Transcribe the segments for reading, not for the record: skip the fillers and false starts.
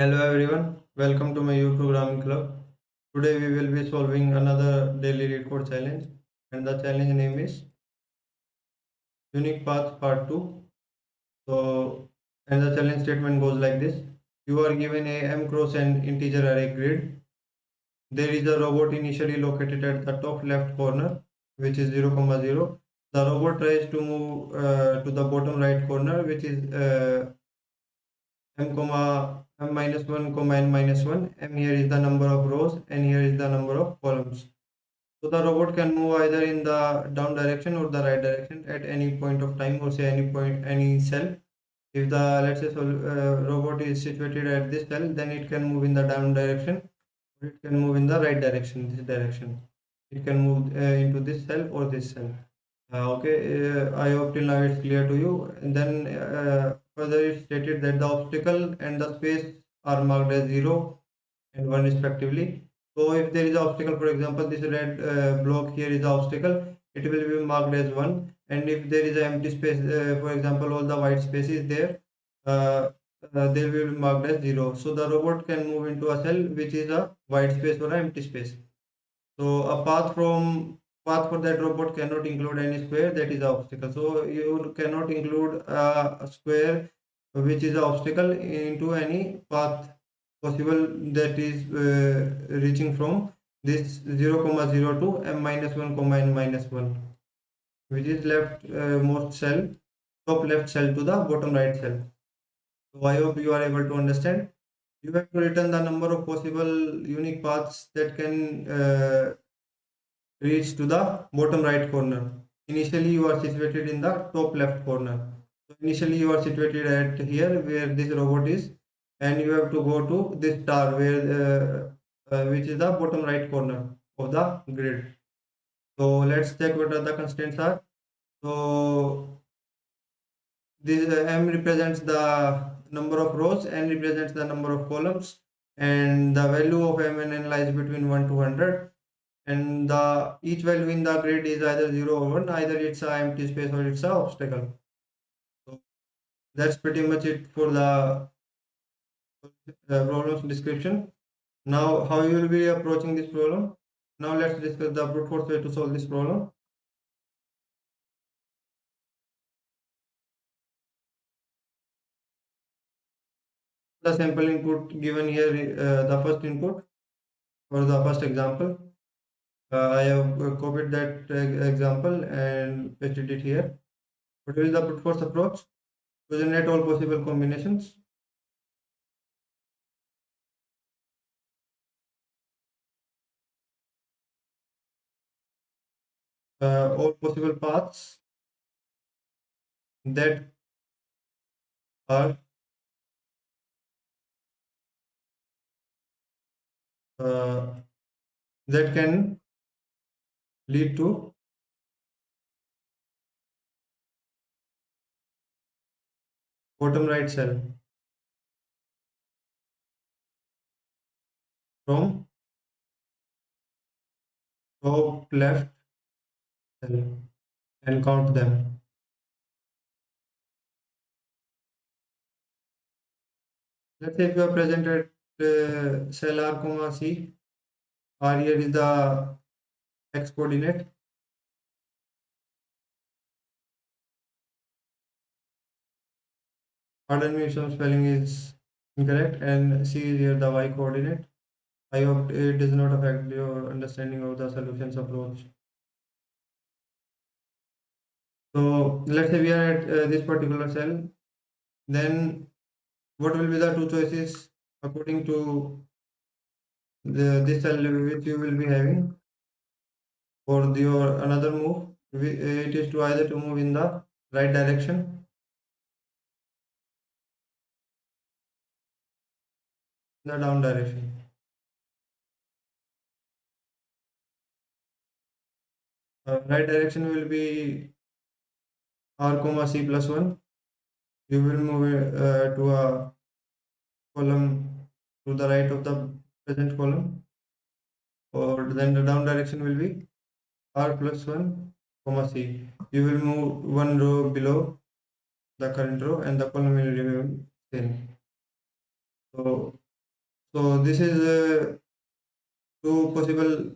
Hello everyone, welcome to my U programming club. Today we will be solving another daily Leetcode challenge, and the challenge name is Unique Path Part 2. So, and the challenge statement goes like this. You are given a m cross and integer array grid. There is a robot initially located at the top left corner, which is 0, 0. The robot tries to move to the bottom right corner, which is m comma m minus 1 comma n minus 1. M here is the number of rows and here is the number of columns. So the robot can move either in the down direction or the right direction at any point of time, or say any point, any cell. If the, let's say, robot is situated at this cell, then it can move in the down direction, or it can move in the right direction, this direction. It can move into this cell or this cell. Okay, I hope till now it's clear to you. And then further it's stated that the obstacle and the space are marked as 0 and 1 respectively. So if there is an obstacle, for example, this red block here is the obstacle, it will be marked as 1. And if there is an empty space, for example, all the white space is there, they will be marked as 0. So the robot can move into a cell which is a white space or an empty space. So a path for that robot cannot include any square, that is the obstacle. So you cannot include a square which is an obstacle into any path possible that is reaching from this 0 comma 0 to m minus 1 comma n minus 1, which is left most cell, top left cell to the bottom right cell. So I hope you are able to understand. You have to return the number of possible unique paths that can reach to the bottom right corner. Initially you are situated in the top left corner. So initially you are situated at here where this robot is, and you have to go to this star where which is the bottom right corner of the grid. So let's check what are the constraints are. So this m represents the number of rows, n represents the number of columns, and the value of m and n lies between 1 to 100. And the each value in the grid is either 0 or 1, either it's a empty space or it's a obstacle. So that's pretty much it for the problems description. Now how you will be approaching this problem. Now let's discuss the brute force way to solve this problem. The sample input given here, the first input for the first example, I have copied that example and pasted it here. What is the brute force approach? To generate all possible combinations. All possible paths that are uh, that can lead to bottom right cell from top left cell, and count them. Let's say if you are present at cell R comma C, R here is the x coordinate. Pardon me if some spelling is incorrect, and C is here the y coordinate. I hope it does not affect your understanding of the solutions approach. So let's say we are at this particular cell, then what will be the two choices according to this cell which you will be having for your another move? It is to either to move in the right direction, the down direction. Right direction will be r comma c plus 1. You will move to a column to the right of the present column, or then the down direction will be r plus 1 comma c. You will move one row below the current row, and the column will remain same. So So this is two possible.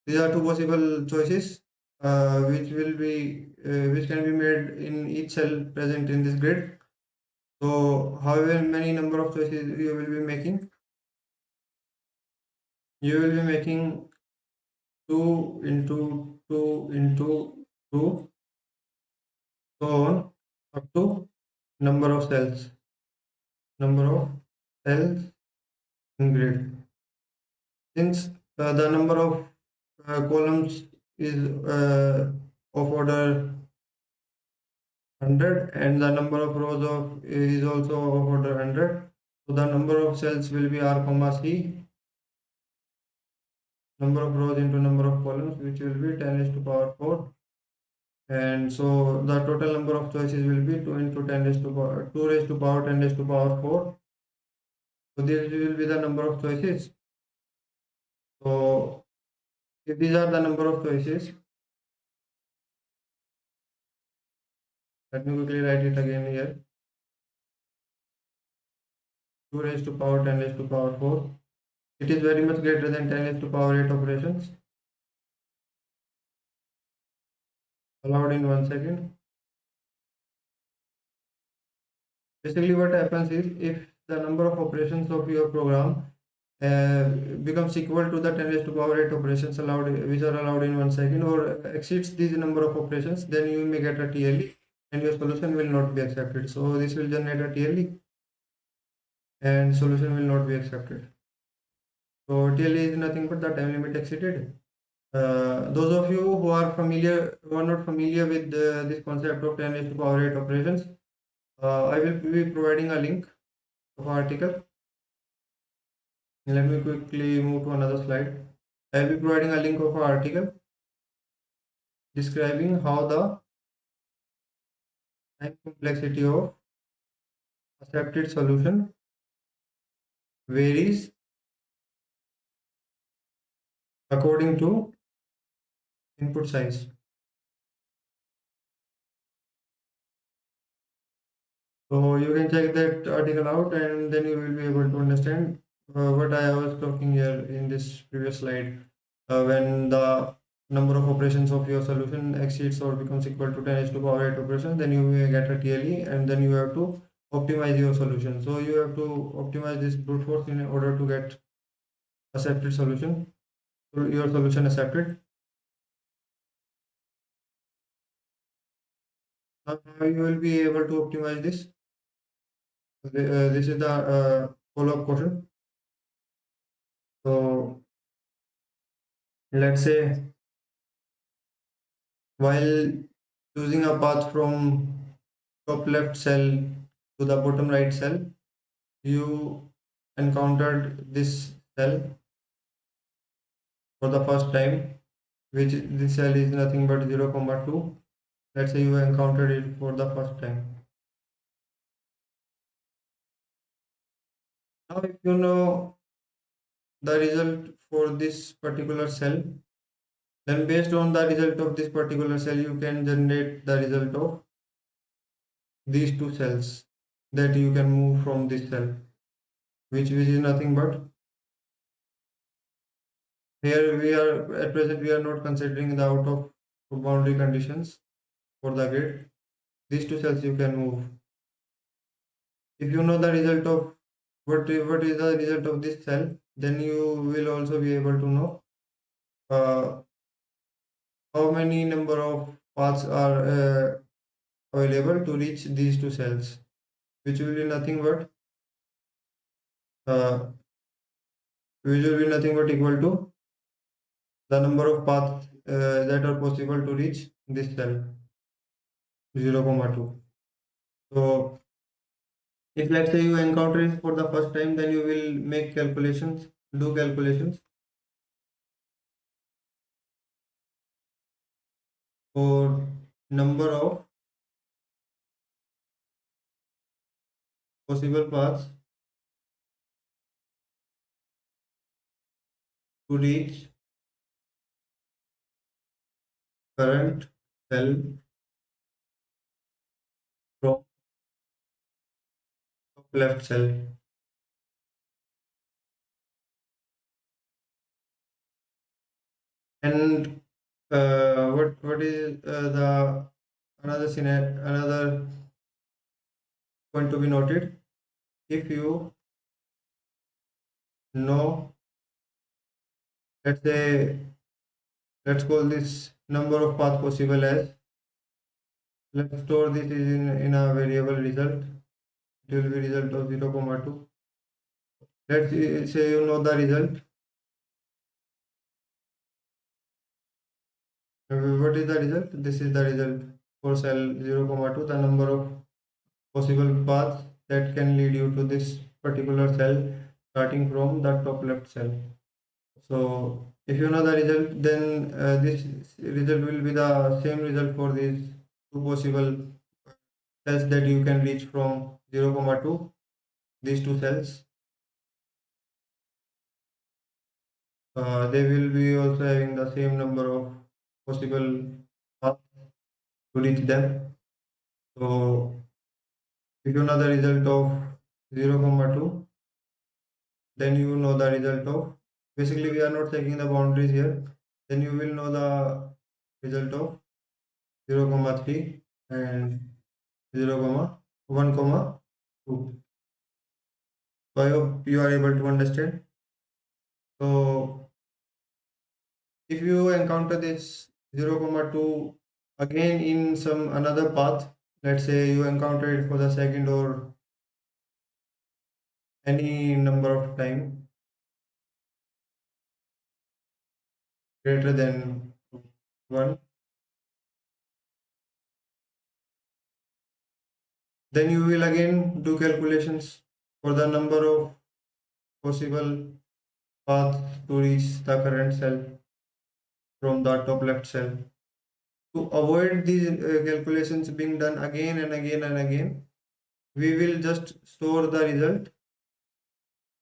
These are two possible choices which can be made in each cell present in this grid. So however many number of choices you will be making, you will be making 2 into 2 into 2, so on, up to number of cells in grid. Since the number of columns is of order 100 and the number of rows of is also of order 100, so the number of cells will be r comma c, number of rows into number of columns, which will be 10 raised to power 4. And so the total number of choices will be 2 into 10 raised to power 2 raised to power 10 raised to power 4. So this will be the number of choices. So if these are the number of choices, let me quickly write it again here. 2 raised to power 10 raised to power 4. It is very much greater than 10 raised to power 8 operations allowed in 1 second. Basically what happens is if the number of operations of your program uh, becomes equal to the 10 raised to power 8 operations allowed, which are allowed in 1 second, or exceeds this number of operations, then you may get a TLE and your solution will not be accepted. So this will generate a TLE and solution will not be accepted. So TLE is nothing but the time limit exceeded. Those of you who are not familiar with this concept of 10 raised to power 8 operations, I will be providing a link of article. Let me quickly move to another slide. I will be providing a link of an article describing how the time complexity of accepted solution varies according to input size. So you can check that article out and then you will be able to understand what I was talking here in this previous slide. When the number of operations of your solution exceeds or becomes equal to 10 raised to power 8 operations, then you may get a TLE and then you have to optimize your solution. So you have to optimize this brute force in order to get accepted solution, your solution accepted. Now how you will be able to optimize this? This is the follow-up question. So let's say while choosing a path from top left cell to the bottom right cell, you encountered this cell for the first time, which this cell is nothing but 0, 2. Let's say you encountered it for the first time. Now if you know the result for this particular cell, then based on the result of this particular cell, you can generate the result of these two cells that you can move from this cell, which is nothing but, here we are at present we are not considering the out of boundary conditions for the grid. These two cells you can move. If you know the result of what is the result of this cell, then you will also be able to know uh, how many number of paths are available to reach these two cells, which will be nothing but uh, equal to the number of paths that are possible to reach this cell 0, 2. So if let's say you encounter it for the first time, then you will do calculations for number of possible paths to reach current cell from top left cell. And what is the another scenario, another point to be noted? If you know, let's say, let's call this number of paths possible as, let's store this is in a variable result. It will be result of 0 comma 2. Let's say you know the result. What is the result? This is the result for cell 0 comma 2, the number of possible paths that can lead you to this particular cell starting from the top left cell. So if you know the result, then this result will be the same result for these two possible cells that you can reach from 0 comma 2, these two cells. They will be also having the same number of possible paths to reach them. So if you know the result of 0 comma 2, then you know the result of, basically we are not taking the boundaries here, then you will know the result of 0 comma 3 and 0 comma 1 comma 2. So I hope you are able to understand. So if you encounter this 0 comma 2 again in some another path, let's say you encounter it for the second or any number of time greater than 1, then you will again do calculations for the number of possible paths to reach the current cell from the top left cell. To avoid these calculations being done again and again and again, we will just store the result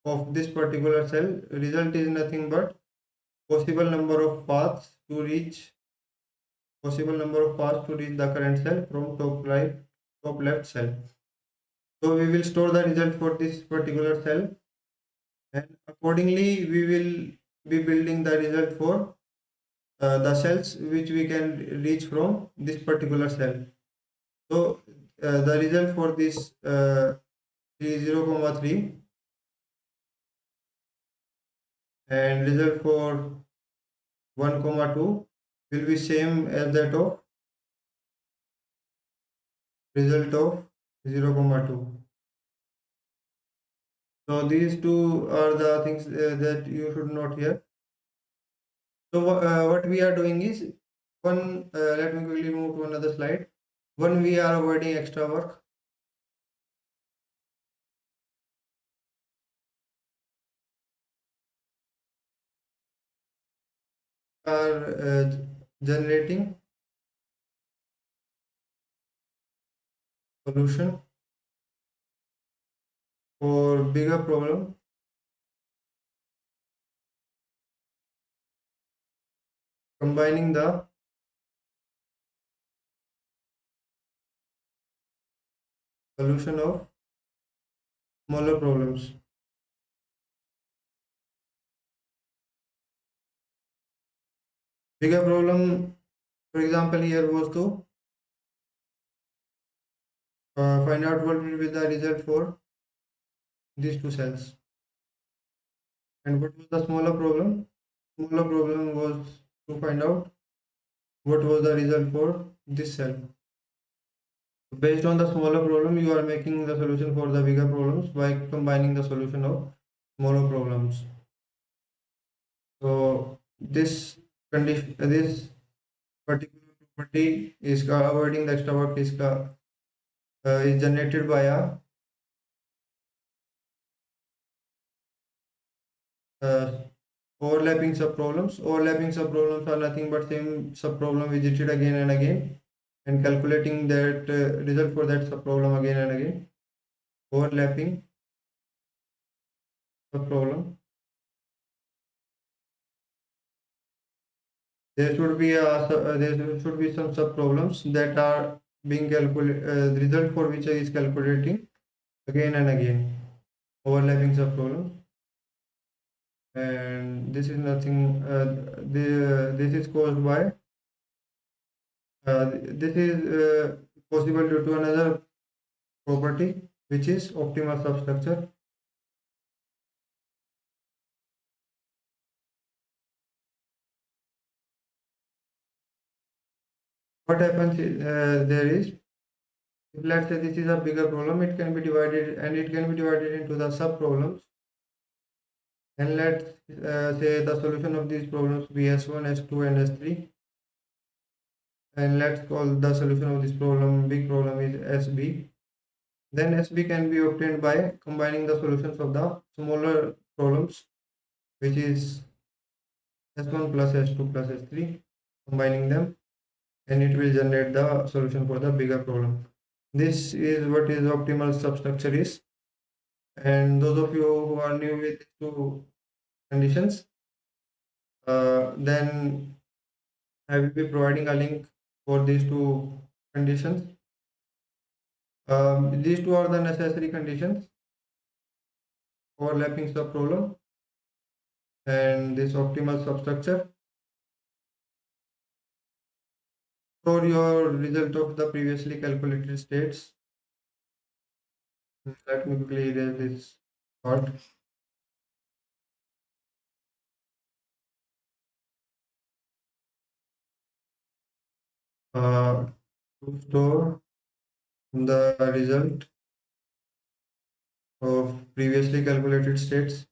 of this particular cell. Result is nothing but possible number of paths to reach the current cell from top left cell. So we will store the result for this particular cell, and accordingly we will be building the result for the cells which we can reach from this particular cell. So the result for this 0 comma 3 and result for 1 comma 2 will be same as that of result of 0 comma 2. So these two are the things that you should note here. So what we are doing is, one, let me quickly move to another slide. One, we are avoiding extra work. Are generating solution for bigger problem, combining the solution of smaller problems. Bigger problem, for example, here was to find out what will be the result for these two cells. And what was the smaller problem? Smaller problem was to find out what was the result for this cell. Based on the smaller problem, you are making the solution for the bigger problems by combining the solution of smaller problems. So this condition, this particular property is avoiding the extra work is generated by a uh, overlapping subproblems. Overlapping subproblems are nothing but same subproblem visited again and again, and calculating that result for that subproblem again and again. Overlapping subproblem. There should be some subproblems that are being calculated. The result for which is calculating again and again. Overlapping subproblems. and this is nothing. This is caused by this is possible due to another property, which is optimal substructure. What happens is, there is, if let's say this is a bigger problem, it can be divided into the sub problems, and let's say the solution of these problems be S1, S2, and S3, and let's call the solution of this big problem is SB. Then SB can be obtained by combining the solutions of the smaller problems, which is S1 plus S2 plus S3, combining them, and it will generate the solution for the bigger problem. This is what is optimal substructure is. And those of you who are new with these two conditions, then I will be providing a link for these two conditions. These two are the necessary conditions: overlapping subproblem and this optimal substructure. Store your result of the previously calculated states. Let me quickly erase this part. To store the result of previously calculated states.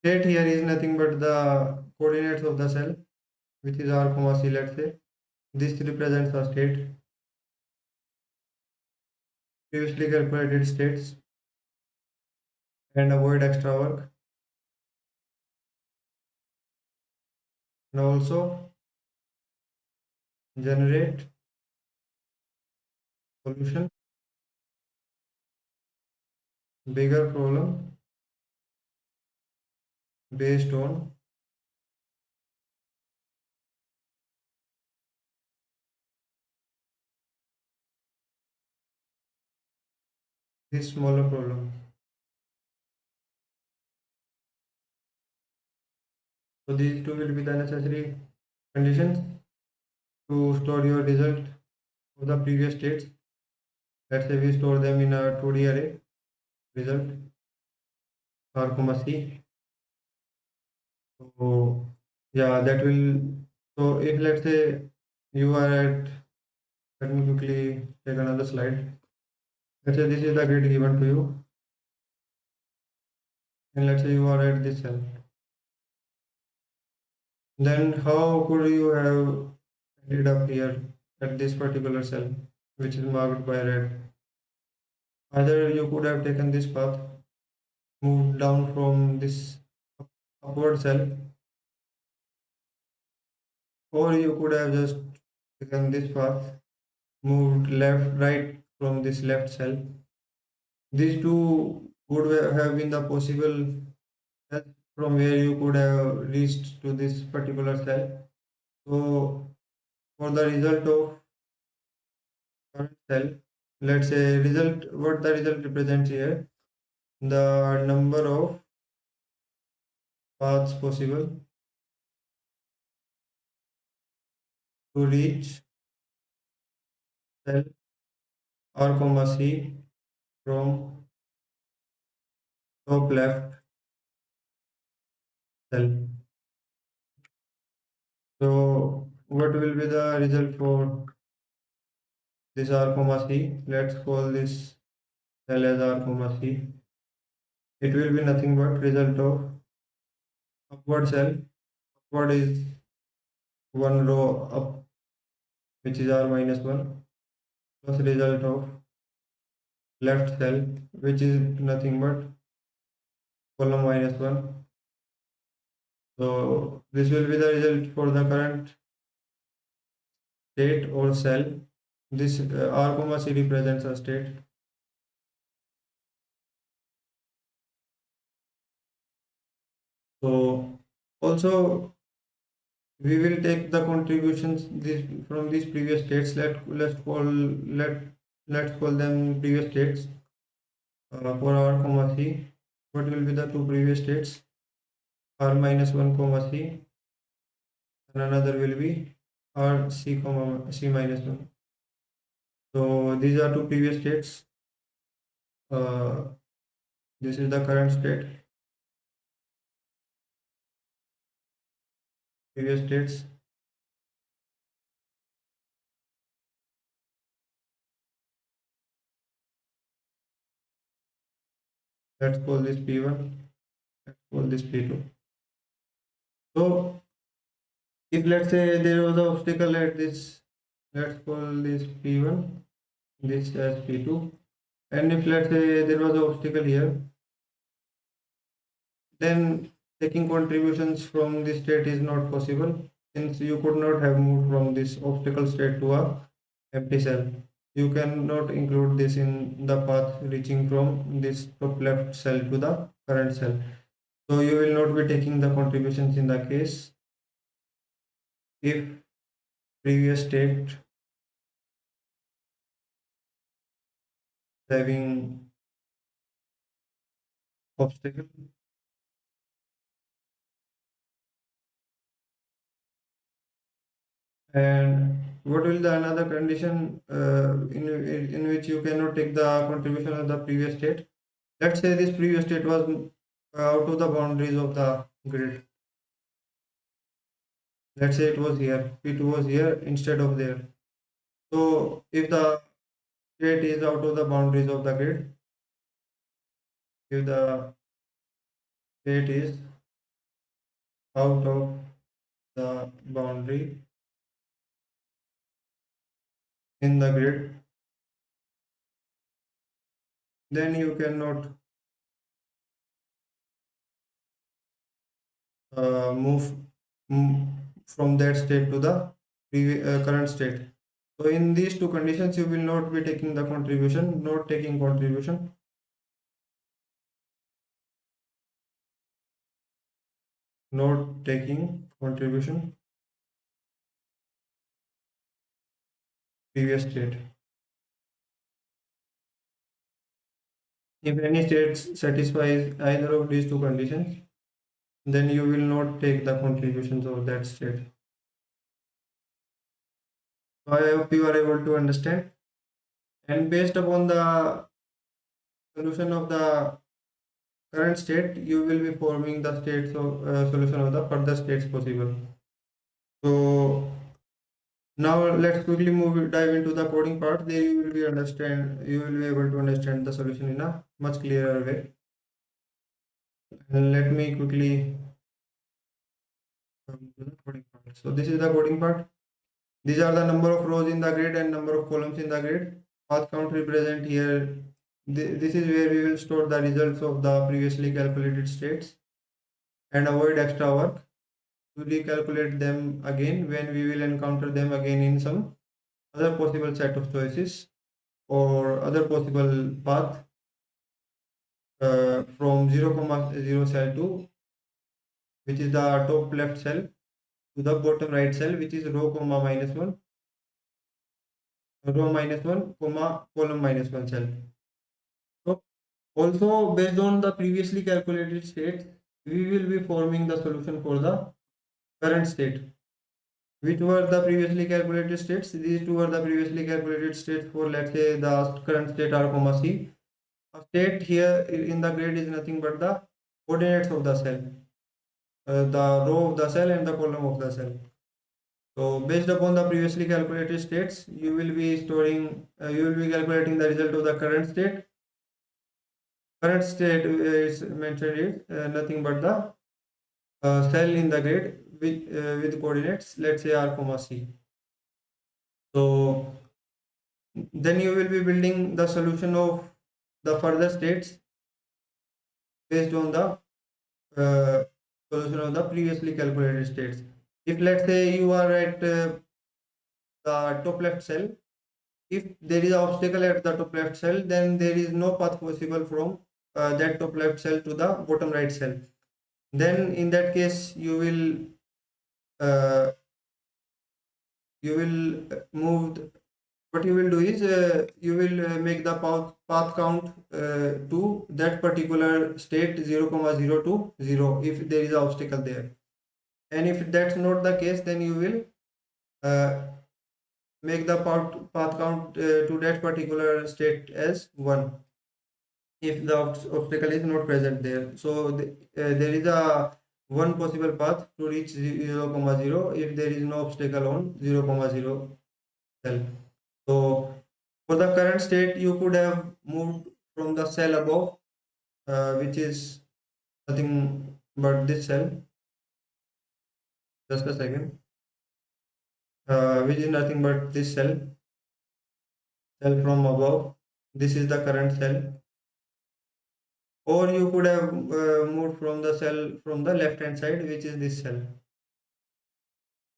State here is nothing but the coordinates of the cell, which is r comma c, let's say. This represents a state, previously calculated states, and avoid extra work. And also generate solution, bigger problem based on this smaller problem. So these two will be the necessary conditions to store your result of the previous states. Let's say we store them in a 2D array, result r comma c. So yeah, that will. So if let's say you are at, let me quickly take another slide. Let's say this is the grid given to you, and let's say you are at this cell. Then how could you have ended up here at this particular cell, which is marked by red? Either you could have taken this path, moved down from this upward cell, or you could have just taken this path, moved right from this left cell. These two would have been the possible path from where you could have reached to this particular cell. So for the result of current cell, let's say what the result represents here, the number of paths possible to reach cell r comma c from top left cell. So what will be the result for this r comma c? Let's call this cell as r comma c. It will be nothing but result of upward cell. Upward is one row up, which is r minus 1, plus result of left cell, which is nothing but column minus 1. So this will be the result for the current state or cell. This r comma c represents a state. So also we will take the contributions from these previous states. Let's call let let's call them previous states. For r comma c, what will be the two previous states? R minus 1 comma c, and another will be r c comma c minus 1. So these are two previous states. This is the current state, previous states. Let's call this P1, let's call this P2. So if let's say there was an obstacle at this, let's call this P1, this as P2. And if let's say there was an obstacle here, then taking contributions from this state is not possible, since you could not have moved from this obstacle state to a empty cell. You cannot include this in the path reaching from this top left cell to the current cell. So you will not be taking the contributions in the case if previous state having obstacle. And what will the another condition in which you cannot take the contribution of the previous state? Let's say this previous state was out of the boundaries of the grid. Let's say it was here, P2 was here instead of there. So if the state is out of the boundaries of the grid, if the state is out of the boundary in the grid, then you cannot move from that state to the current state. So in these two conditions, you will not be taking the contribution, not taking contribution. Not taking contribution, previous state. If any state satisfies either of these two conditions, then you will not take the contributions of that state. So I hope you are able to understand. And based upon the solution of the current state, you will be forming the states of solution of the further states possible. So now let's quickly dive into the coding part. There you will be able to understand the solution in a much clearer way. And let me quickly come to the coding part. So this is the coding part. These are the number of rows in the grid and number of columns in the grid. Path count represent here. This is where we will store the results of the previously calculated states and avoid extra work to recalculate them again when we will encounter them again in some other possible set of choices or other possible path from 0 comma 0 cell to, which is the top left cell, to the bottom right cell, which is row comma minus 1, row minus 1 comma column minus 1 cell. So also based on the previously calculated state, we will be forming the solution for the current state. Which were the previously calculated states? These two were the previously calculated states for, let's say, the current state r comma c. A state here in the grid is nothing but the coordinates of the cell, the row of the cell and the column of the cell. So based upon the previously calculated states, you will be calculating the result of the current state. Current state is mentioned is nothing but the cell in the grid with coordinates, let's say r comma c. So then you will be building the solution of the further states based on the solution of the previously calculated states. If let's say you are at the top left cell, if there is an obstacle at the top left cell, then there is no path possible from that top left cell to the bottom right cell. Then in that case you will move what you will do is you will make the path count to that particular state 0 comma 0 to 0 if there is an obstacle there, and if that's not the case, then you will uh, make the path count to that particular state as 1 if the obstacle is not present there. So there is a one possible path to reach 0 comma 0 if there is no obstacle on 0 comma 0 cell. So for the current state, you could have moved from the cell above, which is nothing but this cell. Just a second. Which is nothing but this cell from above. This is the current cell. Or you could have moved from the cell from the left hand side, which is this cell.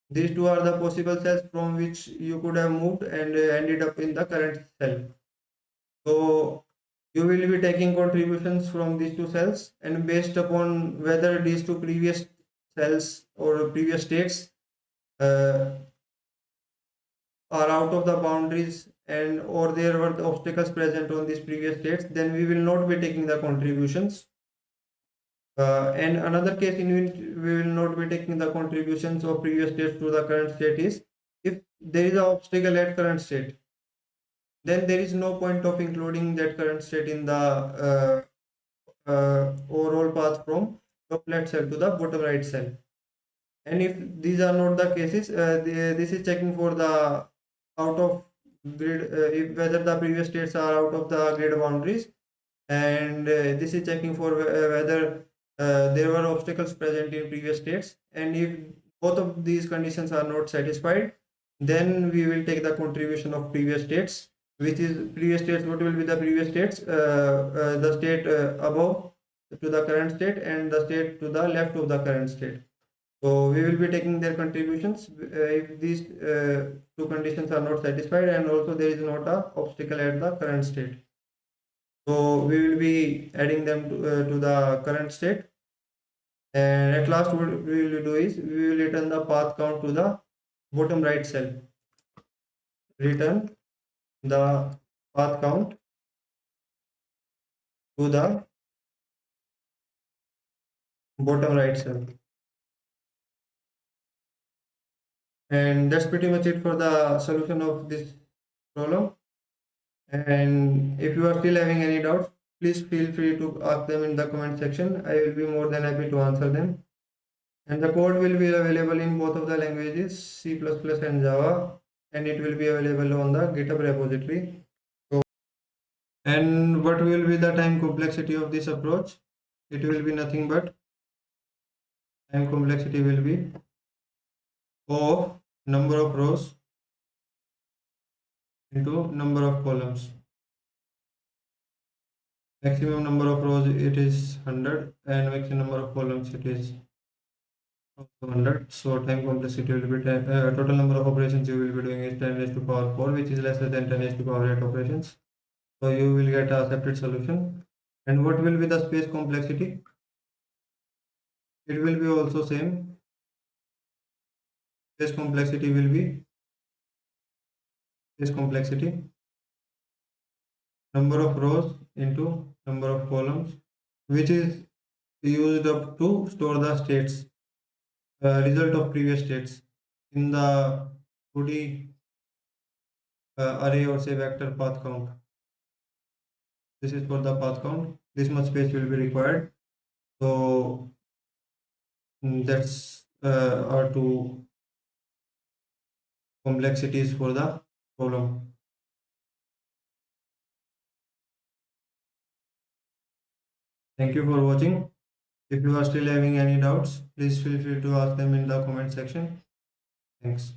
These two are the possible cells from which you could have moved and ended up in the current cell. So you will be taking contributions from these two cells, and based upon whether these two previous cells or previous states uh, are out of the boundaries and or there were the obstacles present on these previous states, then we will not be taking the contributions. And another case in which we will not be taking the contributions of previous states to the current state is if there is an obstacle at current state, then there is no point of including that current state in the overall path from top left cell to the bottom right cell. And if these are not the cases, this is checking for the out of grid, if whether the previous states are out of the grid boundaries, and this is checking for whether there were obstacles present in previous states, and if both of these conditions are not satisfied, then we will take the contribution of previous states, which is previous states. What will be the previous states? The state above to the current state and the state to the left of the current state. So we will be taking their contributions if these two conditions are not satisfied, and also there is not a obstacle at the current state. So we will be adding them to the current state, and at last what we will do is we will return the path count to the bottom right cell. Return the path count to the bottom right cell. And that's pretty much it for the solution of this problem. And if you are still having any doubts, please feel free to ask them in the comment section. I will be more than happy to answer them. And the code will be available in both of the languages, C++ and Java, and it will be available on the GitHub repository. So, and what will be the time complexity of this approach? It will be nothing but time complexity will be of number of rows into number of columns. Maximum number of rows it is 100, and maximum number of columns it is 100. So time complexity will be total number of operations you will be doing is 10 raised to power 4, which is lesser than 10 raised to power 8 operations. So you will get a separate solution. And what will be the space complexity? It will be also same. Space complexity will be space complexity number of rows into number of columns, which is used up to store the states, result of previous states in the 2D array or say vector path count. This is for the path count. This much space will be required. So that's our two complexities for the problem. Thank you for watching. If you are still having any doubts, please feel free to ask them in the comment section. Thanks.